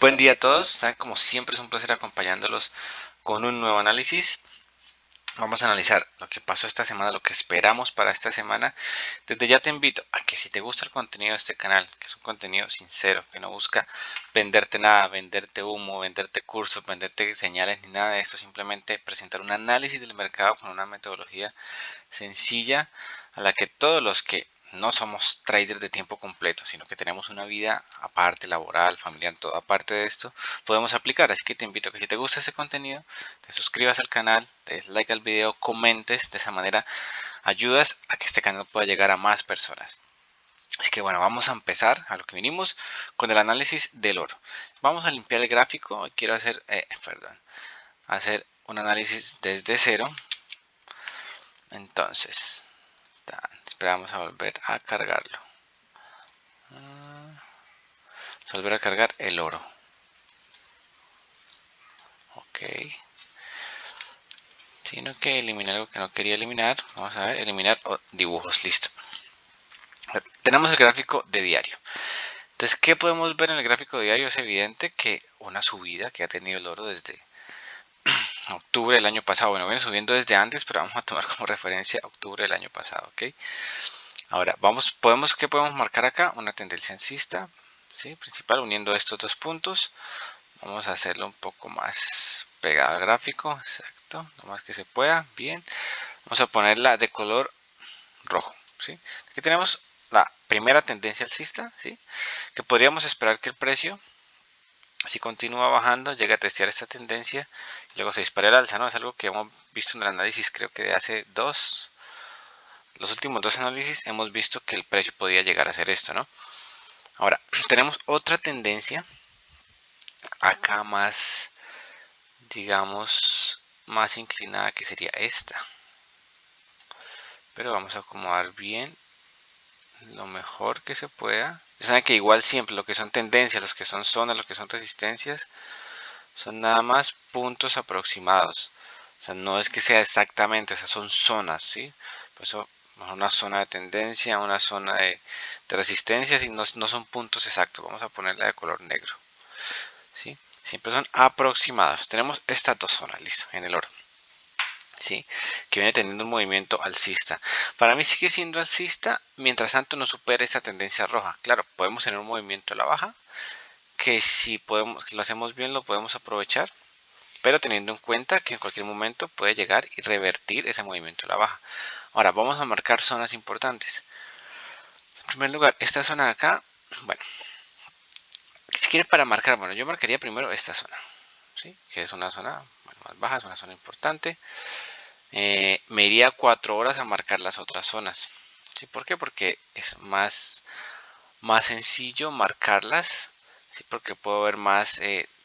Buen día a todos. Como siempre es un placer acompañándolos con un nuevo análisis. Vamos a analizar lo que pasó esta semana, lo que esperamos para esta semana. Desde ya te invito a que si te gusta el contenido de este canal, que es un contenido sincero, que no busca venderte nada, venderte humo, venderte cursos, venderte señales ni nada de esto, simplemente presentar un análisis del mercado con una metodología sencilla a la que todos los que no somos traders de tiempo completo, sino que tenemos una vida aparte, laboral, familiar, todo aparte de esto, podemos aplicar. Así que te invito a que si te gusta este contenido, te suscribas al canal, te des like al video, comentes, de esa manera ayudas a que este canal pueda llegar a más personas. Así que bueno, vamos a empezar a lo que vinimos con el análisis del oro. Vamos a limpiar el gráfico. Quiero hacer un análisis desde cero. Entonces, esperamos a volver a cargarlo. Volver a cargar el oro. Ok. Sino que eliminar algo que no quería eliminar. Vamos a ver, eliminar dibujos. Listo. Tenemos el gráfico de diario. Entonces, ¿qué podemos ver en el gráfico de diario? Es evidente que una subida que ha tenido el oro desde octubre del año pasado. Bueno, viene subiendo desde antes, pero vamos a tomar como referencia octubre del año pasado. Ok. Ahora, ¿qué podemos marcar acá? Una tendencia alcista, ¿sí? Principal, uniendo estos dos puntos. Vamos a hacerlo un poco más pegado al gráfico, exacto, lo más que se pueda, bien. Vamos a ponerla de color rojo, ¿sí? Aquí tenemos la primera tendencia alcista, ¿sí? Que podríamos esperar que el precio, si continúa bajando, llegue a testear esta tendencia y luego se dispare al alza, ¿no? Es algo que hemos visto en el análisis, creo que de hace los últimos dos análisis hemos visto que el precio podía llegar a hacer esto, ¿no? Ahora, tenemos otra tendencia acá más, digamos, más inclinada, que sería esta. Pero vamos a acomodar bien lo mejor que se pueda. Ya saben que igual siempre lo que son tendencias, los que son zonas, los que son resistencias, son nada más puntos aproximados. O sea, no es que sea exactamente, o sea, son zonas, ¿sí? Por eso una zona de tendencia, una zona de resistencia, y no son puntos exactos. Vamos a ponerla de color negro, ¿sí? Siempre son aproximados. Tenemos estas dos zonas, listo, en el oro, ¿sí? Que viene teniendo un movimiento alcista. Para mí sigue siendo alcista mientras tanto no supere esa tendencia roja. Claro, podemos tener un movimiento a la baja que si lo hacemos bien lo podemos aprovechar, pero teniendo en cuenta que en cualquier momento puede llegar y revertir ese movimiento a la baja. Ahora vamos a marcar zonas importantes. En primer lugar, esta zona de acá, bueno, si quieren para marcar, bueno, yo marcaría primero esta zona, ¿sí? Que es una zona más baja, es una zona importante. Me iría 4 horas a marcar las otras zonas. ¿Sí? ¿Por qué? Porque es más sencillo marcarlas. ¿Sí? Porque puedo ver más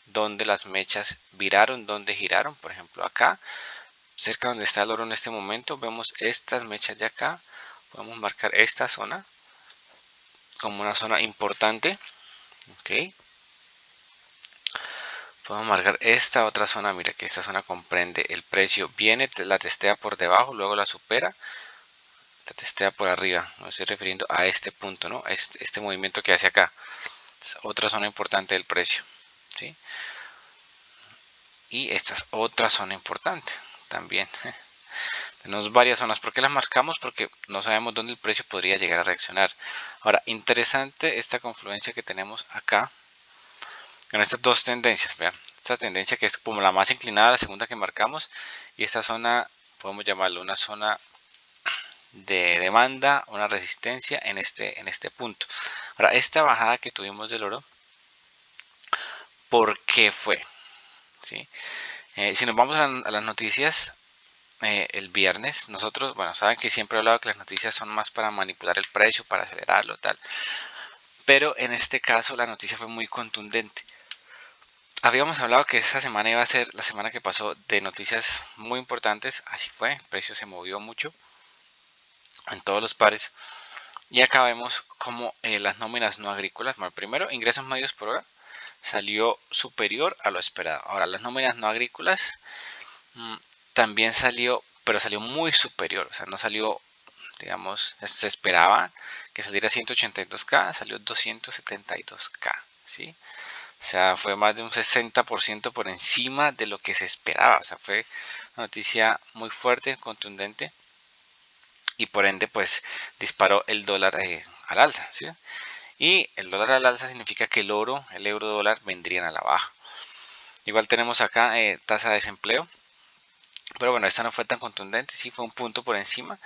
dónde las mechas viraron, dónde giraron. Por ejemplo, acá, cerca donde está el oro en este momento, vemos estas mechas de acá. Podemos marcar esta zona como una zona importante. Ok. Podemos marcar esta otra zona. Mira que esta zona comprende el precio. Viene, la testea por debajo, luego la supera. La testea por arriba, me estoy refiriendo a este punto, ¿no? Este movimiento que hace acá es otra zona importante del precio, ¿sí? Y esta es otra zona importante también. Tenemos varias zonas. ¿Por qué las marcamos? Porque no sabemos dónde el precio podría llegar a reaccionar. Ahora, interesante esta confluencia que tenemos acá con estas dos tendencias. Vean, esta tendencia que es como la más inclinada, la segunda que marcamos, y esta zona podemos llamarlo una zona de demanda, una resistencia en este punto. Ahora, esta bajada que tuvimos del oro, ¿por qué fue? ¿Sí? Si nos vamos a las noticias, el viernes, nosotros, bueno, saben que siempre he hablado que las noticias son más para manipular el precio, para acelerarlo, tal. Pero en este caso la noticia fue muy contundente. Habíamos hablado que esa semana iba a ser la semana que pasó de noticias muy importantes, así fue, el precio se movió mucho en todos los pares. Y acá vemos como las nóminas no agrícolas, bueno, primero ingresos medios por hora salió superior a lo esperado. Ahora las nóminas no agrícolas también salió, pero salió muy superior, o sea, no salió, digamos, se esperaba que saliera 182K, salió 272K, ¿sí? sea, fue más de un 60% por encima de lo que se esperaba. O sea, fue una noticia muy fuerte, contundente, y por ende pues disparó el dólar al alza, ¿sí? Y el dólar al alza significa que el oro, el euro dólar vendrían a la baja. Igual tenemos acá tasa de desempleo, pero bueno, esta no fue tan contundente, sí fue un punto por encima,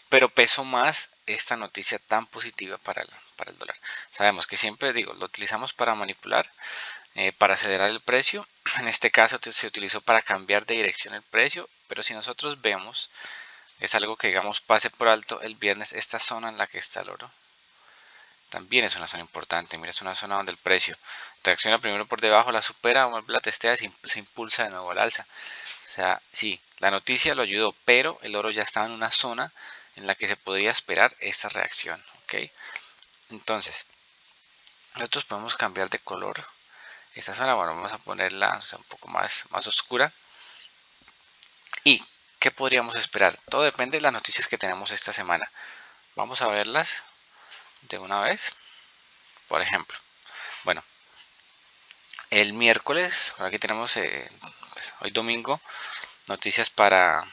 pero pesó más esta noticia tan positiva para el dólar. Sabemos que siempre digo, lo utilizamos para manipular, para acelerar el precio. En este caso se utilizó para cambiar de dirección el precio, pero si nosotros vemos, es algo que digamos pase por alto el viernes, esta zona en la que está el oro. También es una zona importante, mira, es una zona donde el precio reacciona primero por debajo, la supera, la testea, se impulsa de nuevo al alza. O sea, sí, la noticia lo ayudó, pero el oro ya estaba en una zona en la que se podría esperar esta reacción, ¿ok? Entonces, nosotros podemos cambiar de color esta zona, bueno, vamos a ponerla, o sea, un poco más oscura. ¿Y qué podríamos esperar? Todo depende de las noticias que tenemos esta semana. Vamos a verlas de una vez. Por ejemplo, bueno, el miércoles, aquí tenemos pues, hoy domingo, noticias para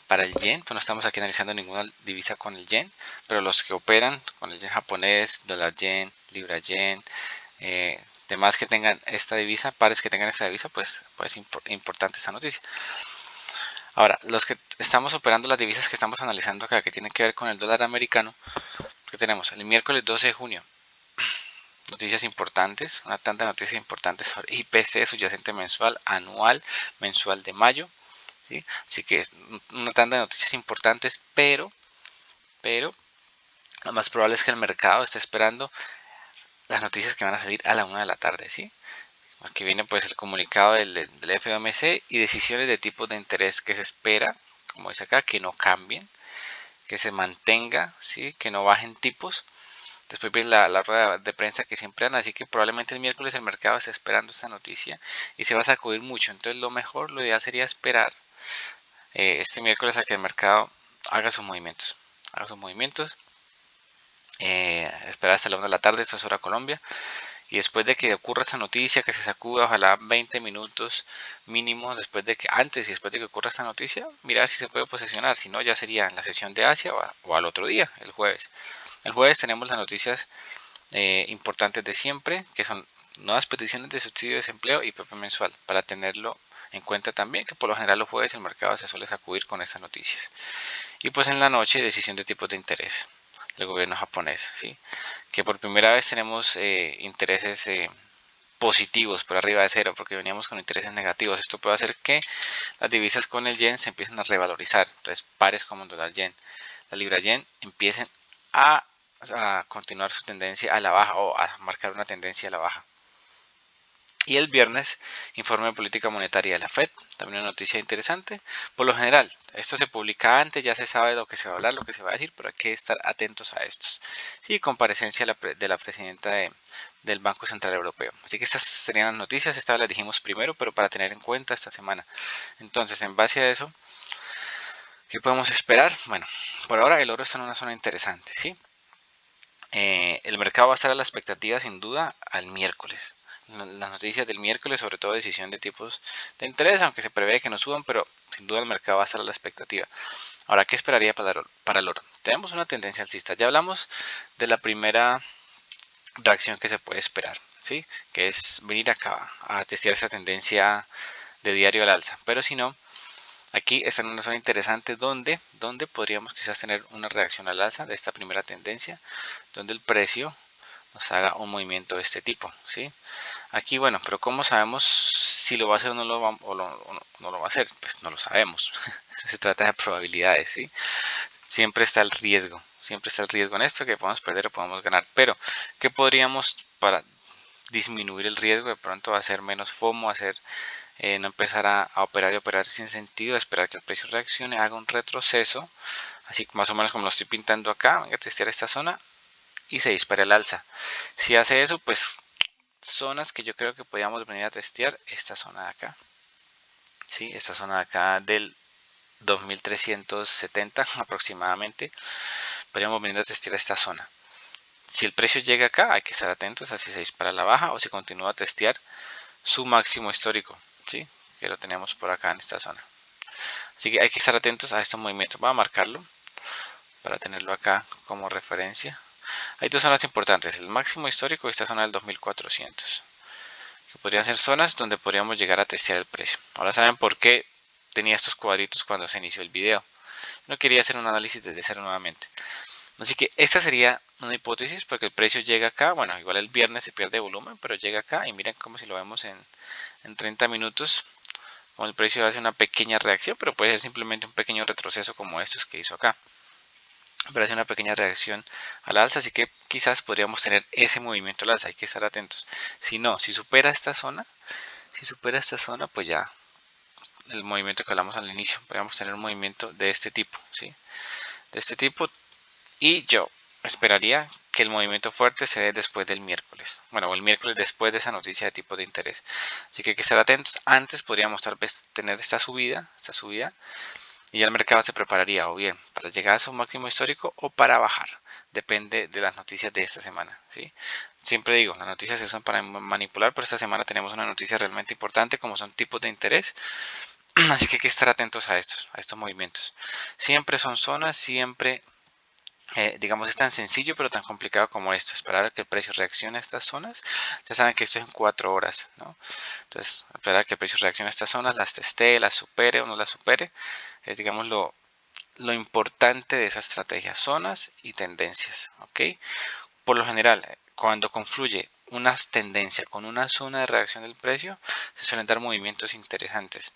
el yen. Pues no estamos aquí analizando ninguna divisa con el yen, pero los que operan con el yen japonés, dólar yen, libra yen, demás que tengan esta divisa, pares que tengan esta divisa, pues es importante esta noticia. Ahora, los que estamos operando las divisas que estamos analizando acá, que tienen que ver con el dólar americano, que tenemos el miércoles 12 de junio, noticias importantes, una tanda de noticias importantes sobre IPC subyacente mensual, anual, mensual de mayo, ¿sí? Así que es una tanda de noticias importantes, pero lo más probable es que el mercado esté esperando las noticias que van a salir a la 1 de la tarde, ¿sí? Aquí viene pues el comunicado del FOMC y decisiones de tipos de interés que se espera, como dice acá, que no cambien, que se mantenga, ¿sí? Que no bajen tipos. Después viene la rueda de prensa que siempre dan, así que probablemente el miércoles el mercado esté esperando esta noticia y se va a sacudir mucho. Entonces lo ideal sería esperar este miércoles a que el mercado haga sus movimientos. Haga sus movimientos. Esperar hasta la 1 de la tarde, esto es hora Colombia. Y después de que ocurra esta noticia, que se sacuda, ojalá 20 minutos mínimo después de que, antes y después de que ocurra esta noticia, mirar si se puede posicionar. Si no, ya sería en la sesión de Asia o al otro día, el jueves. El jueves tenemos las noticias importantes de siempre, que son nuevas peticiones de subsidio de desempleo y PP mensual, para tenerlo en cuenta también, que por lo general los jueves el mercado se suele sacudir con estas noticias. Y pues en la noche, decisión de tipos de interés del gobierno japonés, ¿sí? Que por primera vez tenemos intereses positivos por arriba de cero, porque veníamos con intereses negativos. Esto puede hacer que las divisas con el yen se empiecen a revalorizar. Entonces, pares como el dólar yen, la libra yen empiecen a, a continuar su tendencia a la baja o a marcar una tendencia a la baja. Y el viernes, informe de política monetaria de la Fed, también una noticia interesante. Por lo general, esto se publica antes, ya se sabe lo que se va a hablar, lo que se va a decir, pero hay que estar atentos a estos. Sí, comparecencia de la presidenta del Banco Central Europeo. Así que estas serían las noticias, estas las dijimos primero, pero para tener en cuenta esta semana. Entonces, en base a eso, ¿qué podemos esperar? Bueno, por ahora el oro está en una zona interesante, ¿sí? El mercado va a estar a la expectativa sin duda al miércoles. Las noticias del miércoles, sobre todo decisión de tipos de interés, aunque se prevé que no suban, pero sin duda el mercado va a estar a la expectativa. Ahora, ¿qué esperaría para el oro? Tenemos una tendencia alcista. Ya hablamos de la primera reacción que se puede esperar, ¿sí? Que es venir acá a testear esa tendencia de diario al alza. Pero si no, aquí está en una zona interesante donde podríamos quizás tener una reacción al alza de esta primera tendencia, donde el precio nos haga un movimiento de este tipo, ¿sí? Aquí, bueno, pero ¿cómo sabemos si lo va a hacer o no lo va a hacer? Pues no lo sabemos. Se trata de probabilidades, ¿sí? Siempre está el riesgo en esto, que podemos perder o podemos ganar. Pero, ¿qué podríamos para disminuir el riesgo? De pronto hacer menos FOMO, no empezar a operar y operar sin sentido, esperar que el precio reaccione, haga un retroceso, así más o menos como lo estoy pintando acá, venga a testear esta zona y se dispara el alza. Si hace eso, pues zonas que yo creo que podríamos venir a testear, esta zona de acá, ¿sí? Esta zona de acá del 2370 aproximadamente, podríamos venir a testear esta zona. Si el precio llega acá, hay que estar atentos a si se dispara a la baja o si continúa a testear su máximo histórico, ¿sí? Que lo tenemos por acá en esta zona. Así que hay que estar atentos a estos movimientos. Voy a marcarlo para tenerlo acá como referencia. Hay dos zonas importantes, el máximo histórico y esta zona del 2400, que podrían ser zonas donde podríamos llegar a testear el precio. Ahora saben por qué tenía estos cuadritos cuando se inició el video. No quería hacer un análisis desde cero nuevamente. Así que esta sería una hipótesis porque el precio llega acá. Bueno, igual el viernes se pierde volumen, pero llega acá y miren como si lo vemos en 30 minutos. Como el precio hace una pequeña reacción, pero puede ser simplemente un pequeño retroceso como estos que hizo acá. Pero hace una pequeña reacción al alza, así que quizás podríamos tener ese movimiento al alza. Hay que estar atentos. Si no, si supera esta zona, pues ya el movimiento que hablamos al inicio, podríamos tener un movimiento de este tipo, ¿sí? De este tipo. Y yo esperaría que el movimiento fuerte se dé después del miércoles. Bueno, o el miércoles después de esa noticia de tipo de interés. Así que hay que estar atentos. Antes podríamos tal vez tener esta subida, y ya el mercado se prepararía o bien para llegar a su máximo histórico o para bajar. Depende de las noticias de esta semana, ¿sí? Siempre digo, las noticias se usan para manipular, pero esta semana tenemos una noticia realmente importante como son tipos de interés. Así que hay que estar atentos a estos movimientos. Siempre son zonas, siempre digamos, es tan sencillo pero tan complicado como esto, esperar a que el precio reaccione a estas zonas. Ya saben que esto es en 4 horas, ¿no? Entonces, esperar a que el precio reaccione a estas zonas, las teste, las supere o no las supere, es, digamos, lo importante de esa estrategia, zonas y tendencias, ¿ok? Por lo general, cuando confluye una tendencia con una zona de reacción del precio, se suelen dar movimientos interesantes.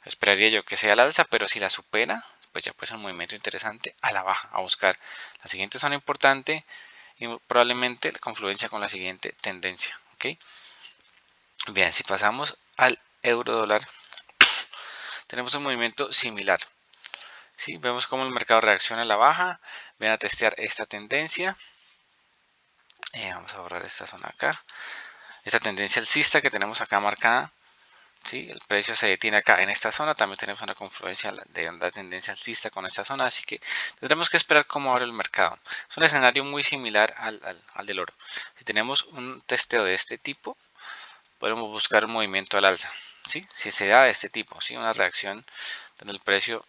Esperaría yo que sea al alza, pero si la supera, pues ya puede ser un movimiento interesante a la baja, a buscar la siguiente zona importante y probablemente la confluencia con la siguiente tendencia. ¿Ok? Bien, si pasamos al euro dólar, tenemos un movimiento similar. ¿Sí? Vemos cómo el mercado reacciona a la baja, viene a testear esta tendencia. Vamos a borrar esta zona acá. Esta tendencia alcista que tenemos acá marcada. ¿Sí? El precio se detiene acá en esta zona, también tenemos una confluencia de una tendencia alcista con esta zona, así que tendremos que esperar cómo abre el mercado. Es un escenario muy similar al del oro. Si tenemos un testeo de este tipo, podemos buscar un movimiento al alza. ¿Sí? Si se da de este tipo, ¿sí? Una reacción donde el precio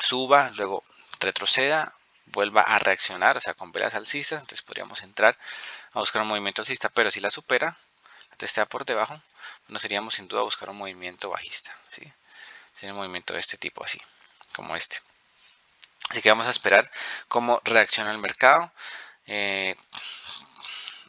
suba, luego retroceda, vuelva a reaccionar, o sea, con velas alcistas, entonces podríamos entrar a buscar un movimiento alcista, pero si la supera, testea por debajo, nos iríamos sin duda a buscar un movimiento bajista, ¿sí? Sería un movimiento de este tipo, así como este. Así que vamos a esperar cómo reacciona el mercado.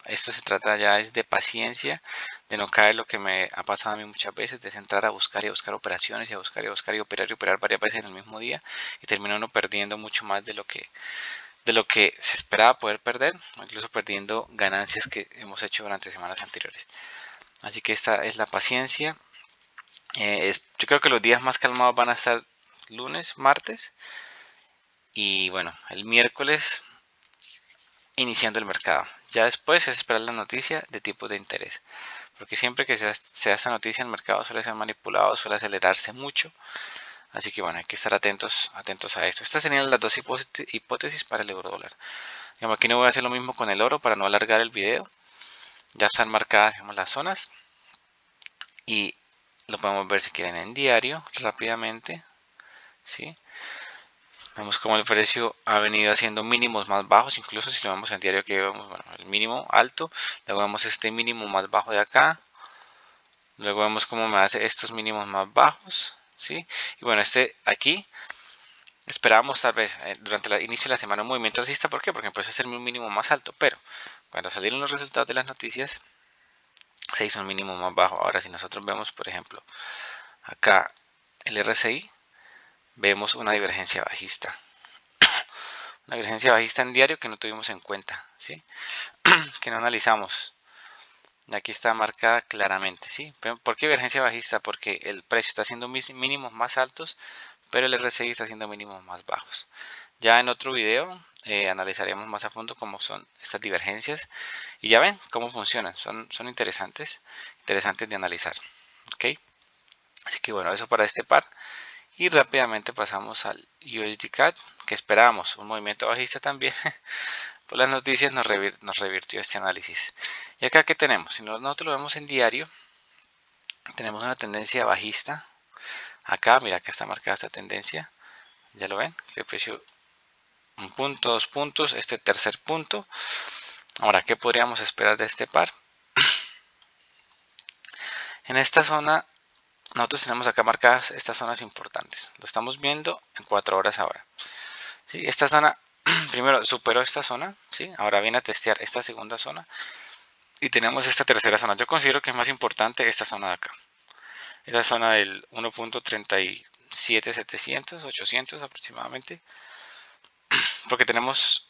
Esto se trata ya es de paciencia, de no caer lo que me ha pasado a mí muchas veces, de entrar a buscar y a buscar operaciones y a buscar y a buscar y operar varias veces en el mismo día y termina uno perdiendo mucho más de lo que se esperaba poder perder, o incluso perdiendo ganancias que hemos hecho durante semanas anteriores. Así que esta es la paciencia. Yo creo que los días más calmados van a estar lunes, martes y bueno, el miércoles iniciando el mercado. Ya después es esperar la noticia de tipos de interés. Porque siempre que se da esta noticia el mercado suele ser manipulado, suele acelerarse mucho. Así que bueno, hay que estar atentos a esto. Estas serían las dos hipótesis para el euro dólar. Digamos, aquí no voy a hacer lo mismo con el oro para no alargar el video. Ya están marcadas, digamos, las zonas. Y lo podemos ver si quieren en diario rápidamente. ¿Sí? Vemos como el precio ha venido haciendo mínimos más bajos, incluso si lo vemos en diario que vemos, bueno, el mínimo alto, luego vemos este mínimo más bajo de acá, luego vemos cómo me hace estos mínimos más bajos, ¿sí? Y bueno, este aquí esperábamos tal vez durante el inicio de la semana un movimiento alcista, ¿por qué? Porque empezó a ser un mínimo más alto, pero cuando salieron los resultados de las noticias se hizo un mínimo más bajo. Ahora si nosotros vemos, por ejemplo, acá el RSI, vemos una divergencia bajista. Una divergencia bajista en diario que no tuvimos en cuenta, ¿sí? Que no analizamos. Aquí está marcada claramente, ¿sí? ¿Por qué divergencia bajista? Porque el precio está haciendo mínimos más altos, pero el RSI está haciendo mínimos más bajos. Ya en otro video analizaremos más a fondo cómo son estas divergencias y ya ven cómo funcionan. Son interesantes de analizar, ¿ok? Así que bueno, eso para este par. Y rápidamente pasamos al USD CAD, que esperábamos un movimiento bajista también, por las noticias nos revirtió este análisis. Y acá, ¿qué tenemos? Si nosotros lo vemos en diario, tenemos una tendencia bajista. Acá, mira, acá está marcada esta tendencia. ¿Ya lo ven? Este precio, un punto, 2 puntos, este tercer punto. Ahora, ¿qué podríamos esperar de este par? En esta zona, nosotros tenemos acá marcadas estas zonas importantes. Lo estamos viendo en 4 horas ahora. ¿Sí? Esta zona, primero superó esta zona, ¿sí? Ahora viene a testear esta segunda zona. Y tenemos esta tercera zona. Yo considero que es más importante esta zona de acá. Esta zona del 1.37700, 800 aproximadamente. Porque tenemos,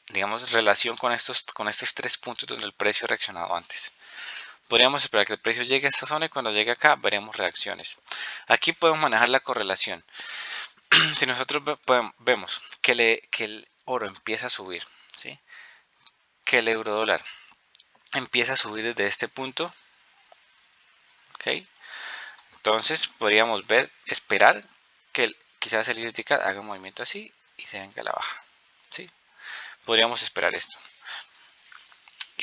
digamos, relación con estos 3 puntos donde el precio ha reaccionado antes. Podríamos esperar que el precio llegue a esta zona y cuando llegue acá veremos reacciones. Aquí podemos manejar la correlación. Si nosotros vemos que el oro empieza a subir, ¿sí? Que el euro dólar empieza a subir desde este punto, ¿ok? Entonces podríamos esperar que quizás el USD haga un movimiento así y se venga a la baja, ¿sí? Podríamos esperar esto.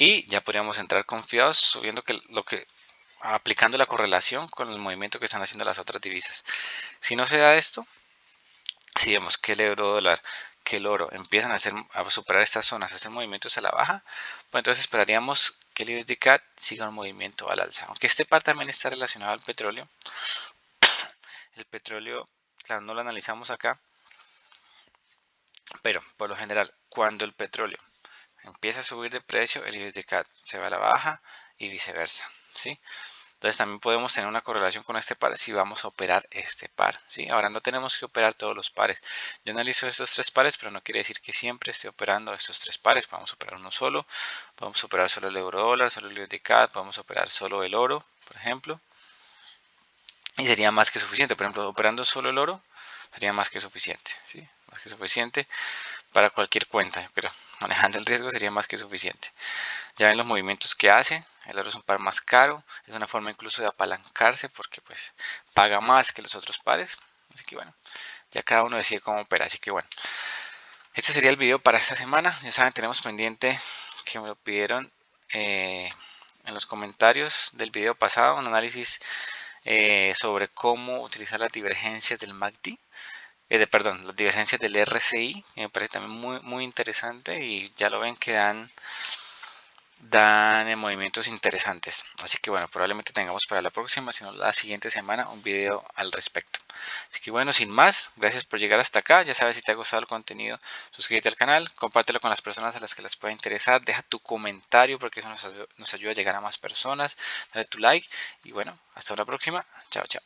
Y ya podríamos entrar confiados subiendo aplicando la correlación con el movimiento que están haciendo las otras divisas. Si no se da esto, si vemos que el euro dólar, que el oro empiezan a superar estas zonas, a hacer movimientos a la baja, pues entonces esperaríamos que el USD CAD siga un movimiento al alza. Aunque este par también está relacionado al petróleo. El petróleo, claro, no lo analizamos acá, pero por lo general, cuando el petróleo empieza a subir de precio, el USD CAD se va a la baja y viceversa, ¿sí? Entonces también podemos tener una correlación con este par si vamos a operar este par, ¿sí? Ahora no tenemos que operar todos los pares. Yo analizo estos 3 pares, pero no quiere decir que siempre esté operando estos 3 pares. Podemos operar uno solo, podemos operar solo el euro dólar, solo el USD CAD, podemos operar solo el oro, por ejemplo. Y sería más que suficiente. Por ejemplo, operando solo el oro sería más que suficiente, ¿sí? Más que suficiente para cualquier cuenta, yo creo. Manejando el riesgo sería más que suficiente. Ya ven los movimientos que hace. El oro es un par más caro. Es una forma incluso de apalancarse porque pues paga más que los otros pares. Así que bueno, ya cada uno decide cómo opera. Así que bueno, este sería el video para esta semana. Ya saben, tenemos pendiente que me lo pidieron en los comentarios del video pasado. Un análisis sobre cómo utilizar las divergencias del MACD. Perdón, las divergencias del RSI, que me parece también muy interesante y ya lo ven que dan movimientos interesantes. Así que bueno, probablemente tengamos para la próxima, sino la siguiente semana, un video al respecto. Así que bueno, sin más, gracias por llegar hasta acá. Ya sabes, si te ha gustado el contenido, suscríbete al canal, compártelo con las personas a las que les pueda interesar, deja tu comentario porque eso nos ayuda a llegar a más personas, dale tu like y bueno, hasta la próxima. Chao, chao.